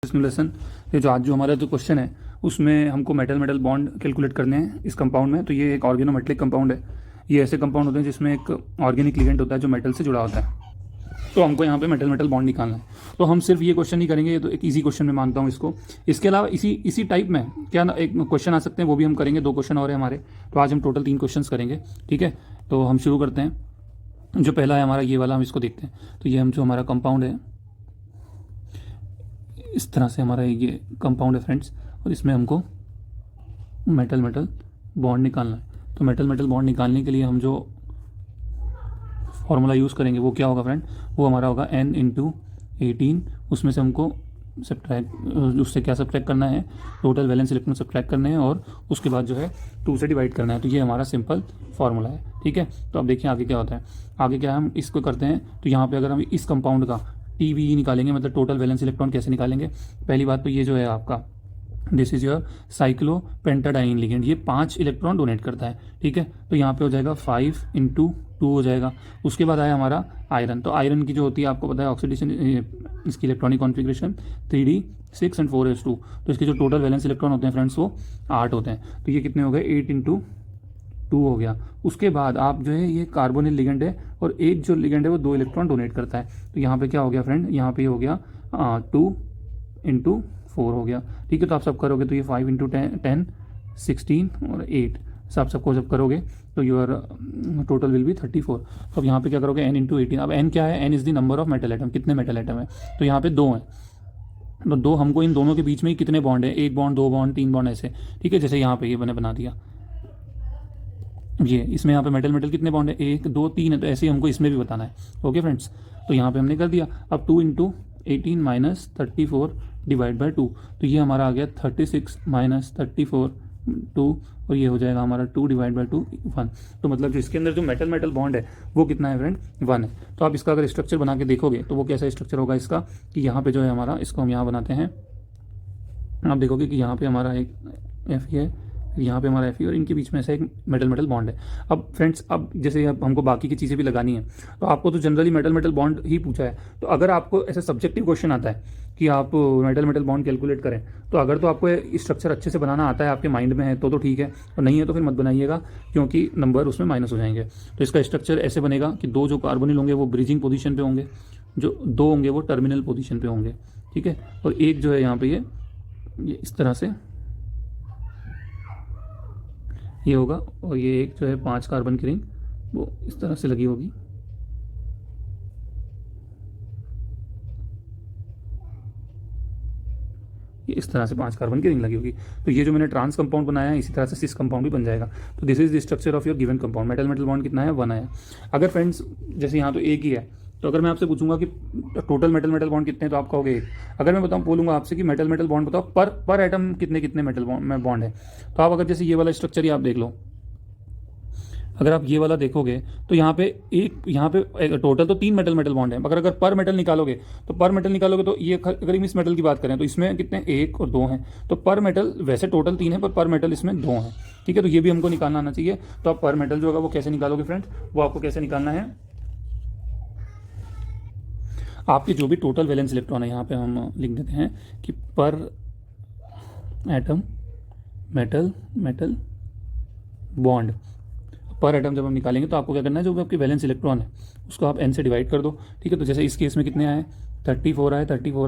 इस new lesson ये जो आज जो हमारा जो क्वेश्चन है उसमें हमको मेटल मेटल बॉन्ड कैलकुलेट करने हैं इस कंपाउंड में। तो ये एक ऑर्गेनोमेटलिक कंपाउंड है। ये ऐसे कंपाउंड होते हैं जिसमें एक ऑर्गेनिक लिगेंड होता है जो मेटल से जुड़ा होता है। तो हमको यहाँ पे मेटल मेटल बॉन्ड निकालना है। तो हम सिर्फ ये क्वेश्चन नहीं करेंगे, ये तो एक इजी क्वेश्चन में मानता हूँ इसको। इसके अलावा इसी टाइप में क्या एक क्वेश्चन आ सकते हैं, वो भी हम करेंगे। 2 क्वेश्चन और है हमारे, तो आज हम टोटल 3 क्वेश्चन करेंगे। ठीक है, तो हम शुरू करते हैं। जो पहला है हमारा ये वाला, हम इसको देखते हैं। तो ये हम जो हमारा कंपाउंड है, इस तरह से हमारा ये कंपाउंड है फ्रेंड्स, और इसमें हमको मेटल मेटल बॉन्ड निकालना है। तो मेटल मेटल बॉन्ड निकालने के लिए हम जो फॉर्मूला यूज़ करेंगे वो क्या होगा फ्रेंड, वो हमारा होगा n इंटू 18। उसमें से हमको उससे क्या सब्ट्रैक्ट करना है, टोटल वैलेंस इलेक्ट्रॉन सब्ट्रैक्ट करने हैं, और उसके बाद जो है 2 से डिवाइड करना है। तो ये हमारा सिंपल फार्मूला है। ठीक है, तो अब देखिए आगे क्या होता है। आगे क्या हम इसको करते हैं, तो यहाँ पे अगर हम इस कंपाउंड का TVE निकालेंगे, मतलब टोटल वैलेंस इलेक्ट्रॉन कैसे निकालेंगे। पहली बात तो ये जो है आपका, this is your cyclopentadiene ligand, ये 5 इलेक्ट्रॉन डोनेट करता है। ठीक है, तो यहाँ पे हो जाएगा 5 इंटू 2 हो जाएगा। उसके बाद आया हमारा आयरन। तो आयरन की जो होती है आपको पता है ऑक्सीडेशन, इसकी electronic configuration 3D 6 and 4s2। तो इसके जो टोटल वैलेंस इलेक्ट्रॉन होते हैं फ्रेंड्स वो 8 होते हैं। तो ये कितने हो गए, 8 इंटू 2 हो गया। उसके बाद आप जो है ये कार्बोनिल लिगेंड है, और एक जो लिगेंड है वो 2 इलेक्ट्रॉन डोनेट करता है। तो यहाँ पे क्या हो गया फ्रेंड, यहाँ पे हो गया 2 इंटू 4 हो गया। ठीक है, तो आप सब करोगे तो ये 5 इंटू 10 16 और 8 सबको जब करोगे तो योर टोटल विल बी 34। तो अब यहाँ पे क्या करोगे, n इंटू 18। अब n क्या है, n is the number of metal atom, कितने मेटल एटम है। तो यहाँ पे 2 हैं, तो 2 हमको इन दोनों के बीच में ही कितने बॉन्ड है, 1 बॉन्ड 2 बॉन्ड 3 बॉन्ड ऐसे। ठीक है, जैसे यहाँ पे ये मैंने बना दिया, ये इसमें यहाँ पे मेटल मेटल कितने बॉन्ड है, 1 2 3 है। तो ऐसे ही हमको इसमें भी बताना है। ओके फ्रेंड्स, तो यहाँ पे हमने कर दिया। अब 2 इंटू 18 माइनस 34 डिवाइड बाई 2, तो ये हमारा आ गया 36 माइनस 34 2, और ये हो जाएगा हमारा 2 डिवाइड बाई 2 1। तो मतलब जो इसके अंदर जो मेटल मेटल बॉन्ड है वो कितना है फ्रेंड, 1 है। तो आप इसका अगर स्ट्रक्चर बना के देखोगे तो वो कैसा स्ट्रक्चर होगा इसका, कि यहाँ पे जो है हमारा, इसको हम यहाँ बनाते हैं। आप देखोगे कि यहाँ पे हमारा एक Fe है, यहाँ पे हमारा Fe, और इनके बीच में ऐसा एक मेटल मेटल बॉन्ड है। अब फ्रेंड्स, अब जैसे अब हमको बाकी की चीज़ें भी लगानी है, तो आपको तो जनरली मेटल मेटल बॉन्ड ही पूछा है। तो अगर आपको ऐसा सब्जेक्टिव क्वेश्चन आता है कि आप मेटल मेटल बॉन्ड कैलकुलेट करें, तो अगर तो आपको स्ट्रक्चर अच्छे से बनाना आता है, आपके माइंड में है तो ठीक है, और नहीं है तो फिर मत बनाइएगा, क्योंकि नंबर उसमें माइनस हो जाएंगे। तो इसका स्ट्रक्चर ऐसे बनेगा कि 2 जो कार्बोनिल होंगे वो ब्रिजिंग पोजीशन पे होंगे, जो 2 होंगे वो टर्मिनल पोजीशन पे होंगे। ठीक है, और एक जो है यहाँ पे ये इस तरह से ये होगा, और ये एक जो है 5 कार्बन की रिंग वो इस तरह से लगी होगी। ये इस तरह से 5 कार्बन की रिंग लगी होगी। तो ये जो मैंने ट्रांस कंपाउंड बनाया है, इसी तरह से सिस कंपाउंड भी बन जाएगा। तो this is the structure of your given compound. Metal metal bond कितना है, 1 आया। अगर फ्रेंड्स जैसे यहाँ तो एक ही है, तो अगर मैं आपसे पूछूंगा कि टोटल मेटल मेटल बॉन्ड कितने हैं, तो आप कहोगे 1। अगर मैं बताऊँ बोलूँगा आपसे कि मेटल मेटल बॉन्ड बताओ पर एटम कितने कितने मेटल बॉन्ड है, तो आप अगर जैसे ये वाला स्ट्रक्चर ही आप देख लो, अगर आप ये वाला देखोगे तो यहाँ पे टोटल तो 3 मेटल मेटल बॉन्ड है, मगर अगर पर मेटल निकालोगे तो ये अगर इस मेटल की बात करें तो इसमें कितने 1 और 2 हैं। तो पर मेटल वैसे टोटल 3 है, पर मेटल इसमें 2 हैं। ठीक है, तो ये भी हमको निकालना आना चाहिए। तो आप पर मेटल जो होगा वो कैसे निकालोगे फ्रेंड, वो आपको कैसे निकालना है, आपके जो भी टोटल वैलेंस इलेक्ट्रॉन है यहाँ पे हम लिख देते हैं कि पर एटम मेटल मेटल बॉन्ड। पर एटम जब हम निकालेंगे तो आपको क्या करना है, जो भी आपकी वैलेंस इलेक्ट्रॉन है उसको आप n से डिवाइड कर दो। ठीक है, तो जैसे इस केस में कितने आए, 34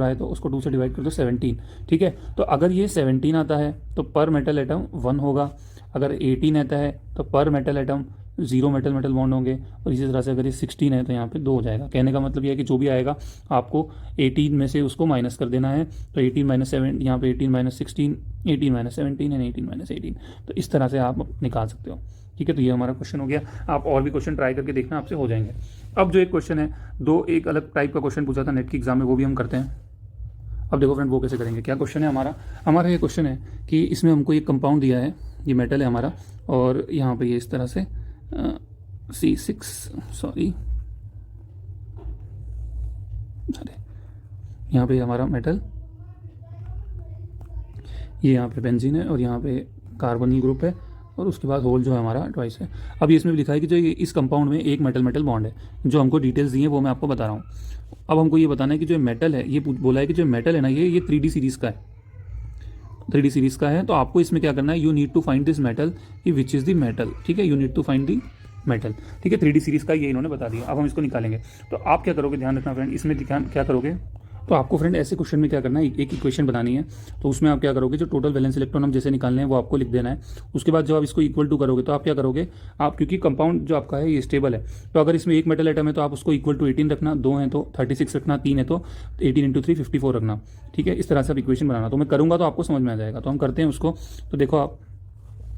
आए, तो उसको 2 से डिवाइड कर दो 17। ठीक है, तो अगर ये 17 आता है तो पर मेटल एटम 1 होगा। अगर 18 आता है तो पर metal atom 0 metal metal bond होंगे, और इसी तरह से अगर ये 16 है तो यहाँ पे 2 हो जाएगा। कहने का मतलब ये है कि जो भी आएगा आपको 18 में से उसको माइनस कर देना है। तो 18 माइनस 7, यहाँ पे 18 माइनस 16, 18 माइनस 17 एंड 18 माइनस 18। तो इस तरह से आप निकाल सकते हो। ठीक है, तो ये हमारा क्वेश्चन हो गया। आप और भी क्वेश्चन ट्राई करके देखना, आपसे हो जाएंगे। अब जो एक क्वेश्चन है, एक अलग टाइप का क्वेश्चन पूछा था नेट की एग्जाम में, वो भी हम करते हैं। अब देखो फ्रेंड वो कैसे करेंगे। क्या क्वेश्चन है हमारा ये क्वेश्चन है कि इसमें हमको ये कंपाउंड दिया है, ये मेटल है हमारा, और यहाँ पे ये इस तरह से यहाँ पे हमारा मेटल, ये यहाँ पे बेंजीन है, और यहाँ पे कार्बोनिल ग्रुप है, और उसके बाद होल जो है हमारा ट्वाइस है। अब ये इसमें भी लिखा है कि जो इस कंपाउंड में एक मेटल मेटल बॉन्ड है, जो हमको डिटेल्स दी है वो मैं आपको बता रहा हूँ। अब हमको ये बताना है कि जो मेटल है, ये बोला है कि जो मेटल है ना, ये 3D सीरीज़ का है, 3D सीरीज़ का है। तो आपको इसमें क्या करना है, you need to find this metal कि विच इज़ द मेटल, ठीक है, you need to find the metal, ठीक है। 3D सीरीज़ का ये इन्होंने बता दिया। अब हम इसको निकालेंगे। तो आप क्या करोगे, ध्यान रखना फ्रेंड, इसमें क्या करोगे, तो आपको फ्रेंड ऐसे क्वेश्चन में क्या करना है, एक इक्वेशन बनानी है। तो उसमें आप क्या करोगे, जो टोटल वैलेंस इलेक्ट्रॉन हम जैसे निकालने हैं वो आपको लिख देना है। उसके बाद जब आप इसको इक्वल टू करोगे तो आप क्या करोगे, आप क्योंकि कंपाउंड जो आपका है ये स्टेबल है, तो अगर इसमें एक मेटल एटम है तो आप उसको इक्वल टू 18 रखना, 2 है तो 36 रखना, 3 है तो 18 इंटू 3 54 रखना, ठीक है। इस तरह से आप इक्वेशन बनाना। तो मैं करूँगा तो आपको समझ में आ जाएगा। तो हम करते हैं उसको। तो देखो आप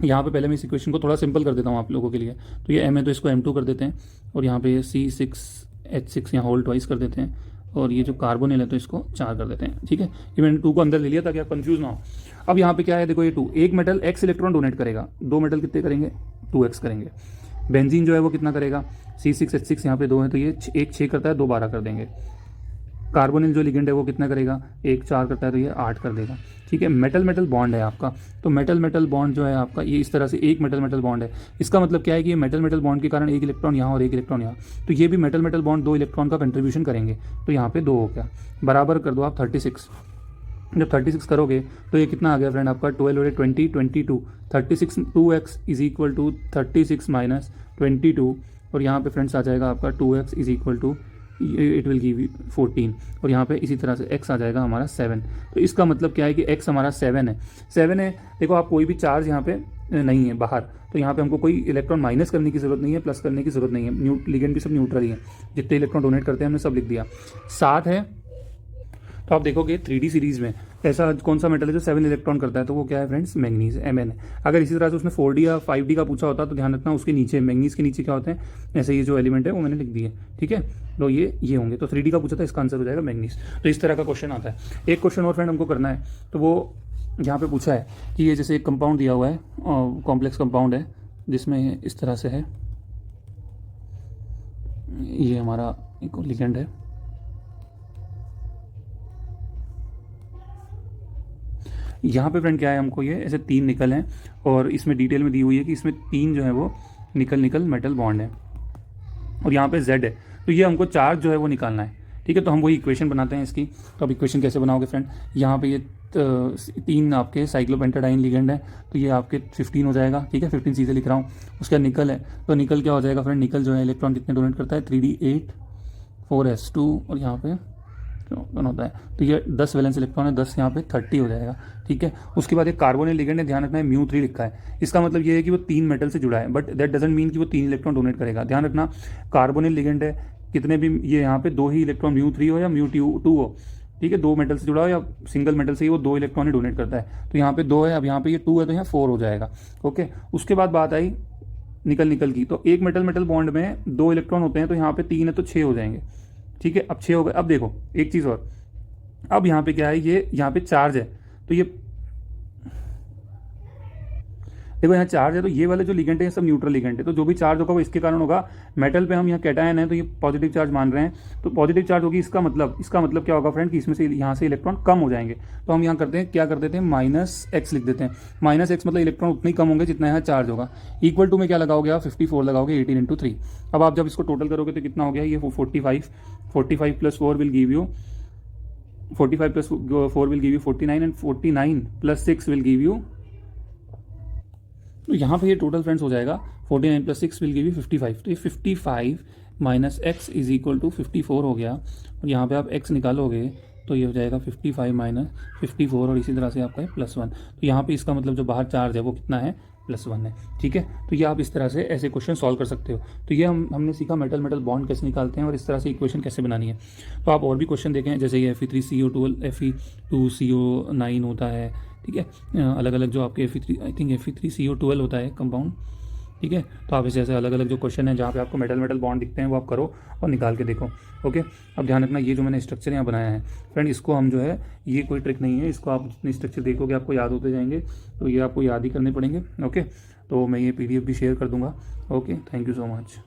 यहाँ पे पहले मैं इस इक्वेशन को थोड़ा सिंपल कर देता हूँ आप लोगों के लिए। तो ये M है तो इसको M2 कर देते हैं, और यहाँ पे C6H6 यहाँ होल ट्वाइस कर देते हैं, और ये जो कार्बोनिल है तो इसको 4 कर देते हैं, ठीक है। ये मैंने 2 को अंदर ले लिया ताकि आप कंफ्यूज ना हो। अब यहाँ पे क्या है, देखो ये 2, एक मेटल x इलेक्ट्रॉन डोनेट करेगा, 2 मेटल कितने करेंगे, 2x करेंगे। बेंजीन जो है वो कितना करेगा, C6H6 यहाँ पे 2 है तो ये 1 6 करता है, 2 12 कर देंगे। कार्बोनिल जो लिगेंड है वो कितना करेगा, 1 4 करता है तो ये 8 कर देगा, ठीक है। मेटल मेटल बॉन्ड है आपका, तो मेटल मेटल बॉन्ड जो है आपका ये इस तरह से एक मेटल मेटल बॉन्ड है। इसका मतलब क्या है कि ये मेटल मेटल बॉन्ड के कारण एक इलेक्ट्रॉन यहाँ और एक इलेक्ट्रॉन यहाँ, तो ये भी मेटल मेटल बॉन्ड 2 इलेक्ट्रॉन का कंट्रीब्यूशन करेंगे। तो यहाँ पे 2 हो गया, बराबर कर दो आप 36। जब 36 करोगे तो ये कितना आ गया फ्रेंड आपका, 12 और 20 22, 36 2x is equal to 36 minus 22, और यहाँ पे फ्रेंड्स आ जाएगा आपका 2x is equal to it will give 14, और यहाँ पे इसी तरह से x आ जाएगा हमारा 7। तो इसका मतलब क्या है कि x हमारा 7 है, 7 है। देखो आप कोई भी चार्ज यहाँ पे नहीं है बाहर, तो यहाँ पे हमको कोई इलेक्ट्रॉन माइनस करने की जरूरत नहीं है, प्लस करने की जरूरत नहीं है। लिगेंड भी सब न्यूट्रल ही है, जितने इलेक्ट्रॉन डोनेट करते हैं हमने सब लिख दिया। 7 है तो आप देखोगे 3D सीरीज में ऐसा कौन सा मेटल है जो 7 इलेक्ट्रॉन करता है, तो वो क्या है फ्रेंड्स, मैंगनीज, Mn है। अगर इसी तरह से उसने 4D या 5D का पूछा होता तो ध्यान रखना उसके नीचे मैंगनीज के नीचे क्या होते हैं, ऐसे ये जो एलिमेंट है वो मैंने लिख दिए, ठीक है। तो ये होंगे, तो 3D का पूछा था, इसका आंसर हो जाएगा मैंगनीज। तो इस तरह का क्वेश्चन आता है। एक क्वेश्चन और फ्रेंड हमको करना है, तो वो यहाँ पे पूछा है कि ये जैसे एक कंपाउंड दिया हुआ है, कॉम्प्लेक्स कंपाउंड है जिसमें इस तरह से है, ये हमारा एक लिगेंड है, यहाँ पे फ्रेंड क्या है, हमको ये ऐसे 3 निकल हैं, और इसमें डिटेल में दी हुई है कि इसमें 3 जो है वो निकल मेटल बॉन्ड है, और यहाँ पे Z है। तो ये हमको चार्ज जो है वो निकालना है, ठीक है। तो हम वही इक्वेशन बनाते हैं इसकी। तो अब इक्वेशन कैसे बनाओगे फ्रेंड, यहाँ पे ये 3 आपके साइक्लोपेंटाडाइन लिगेंड है, तो ये आपके 15 हो जाएगा, ठीक है। 15 सीधे लिख रहा हूँ। उसका निकल है, तो निकल क्या हो जाएगा फ्रेंड, निकल जो है इलेक्ट्रॉन कितने डोनेट करता है, 3D8 4s2, और यहाँ पे होता है, तो ये 10 वैलेंस इलेक्ट्रॉन है, 10 यहाँ पे 30 हो जाएगा, ठीक है। उसके बाद एक कार्बोनिल लिगेंड है, ध्यान रखना है μ3 लिखा है। इसका मतलब ये है कि वो 3 मेटल से जुड़ा है, बट दैट डजंट मीन कि वो 3 इलेक्ट्रॉन डोनेट करेगा। ध्यान रखना कार्बोनिल लिगेंड है, कितने भी ये यहाँ पे 2 ही इलेक्ट्रॉन μ3 हो या μ2 हो, ठीक है। 2 मेटल से जुड़ा हो या सिंगल मेटल से ही वो 2 इलेक्ट्रॉन ही डोनेट करता है। तो यहाँ पे 2 है, अब यहाँ पे ये 2 है तो यहाँ 4 हो जाएगा, ओके। उसके बाद बात आई निकल की, तो एक मेटल मेटल बॉन्ड में 2 इलेक्ट्रॉन होते हैं, तो यहाँ पे 3 है तो 6 हो जाएंगे, ठीक है। अब 6 हो गए। अब देखो एक चीज़ और, अब यहाँ पे क्या है, ये यहाँ पे चार्ज है, तो ये देखो यहाँ चार्ज है, तो ये वाले जो लिगेंड है सब न्यूट्रल लिगेंड है, तो जो भी चार्ज होगा वो इसके कारण होगा। मेटल पे हम यहाँ कैटायन है तो ये पॉजिटिव चार्ज मान रहे हैं, तो पॉजिटिव चार्ज होगी। इसका मतलब क्या होगा फ्रेंड कि इसमें से यहाँ से इलेक्ट्रॉन कम हो जाएंगे। तो हम यहाँ करते हैं, क्या कर देते हैं, -x लिख देते हैं। -x मतलब इलेक्ट्रॉन उतने ही कम होंगे जितना यहाँ चार्ज होगा। इक्वल टू में क्या लगाओगे आप, 54 लगाओगे, 18 इंटू 3। अब आप जब इसको टोटल करोगे तो कितना हो गया, ये 45 plus 4 will give you 45 plus 4 will give you 49, and 49 plus 6 will give you, तो यहाँ पे ये टोटल फ्रेंड्स हो जाएगा 49 प्लस 6 विल गिव यू 55। तो ये 55 minus x is equal to 54 हो गया, और यहाँ पे आप x निकालोगे तो ये हो जाएगा 55 माइनस 54, और इसी तरह से आपका है +1। तो यहाँ पे इसका मतलब जो बाहर चार्ज है वो कितना है, +1 है, ठीक है। तो ये आप इस तरह से ऐसे क्वेश्चन सॉल्व कर सकते हो। तो ये हमने सीखा मेटल मेटल बॉन्ड कैसे निकालते हैं और इस तरह से इक्वेशन कैसे बनानी है। तो आप और भी क्वेश्चन देखें, जैसे ये Fe3CO12 Fe2CO9 होता है, ठीक है। अलग अलग जो आपके आई थिंक Fe3CO12 होता है कंपाउंड, ठीक है। तो आप ऐसे अलग अलग जो क्वेश्चन है जहाँ पे आपको मेटल मेटल बॉन्ड दिखते हैं वो आप करो और निकाल के देखो, ओके। अब ध्यान रखना ये जो मैंने स्ट्रक्चर यहाँ बनाया है फ्रेंड, इसको हम जो है, ये कोई ट्रिक नहीं है, इसको आप जितने स्ट्रक्चर देखोगे आपको याद होते जाएंगे, तो ये आपको याद ही करने पड़ेंगे, ओके। तो मैं ये PDF भी शेयर कर दूंगा, okay. Thank you so much.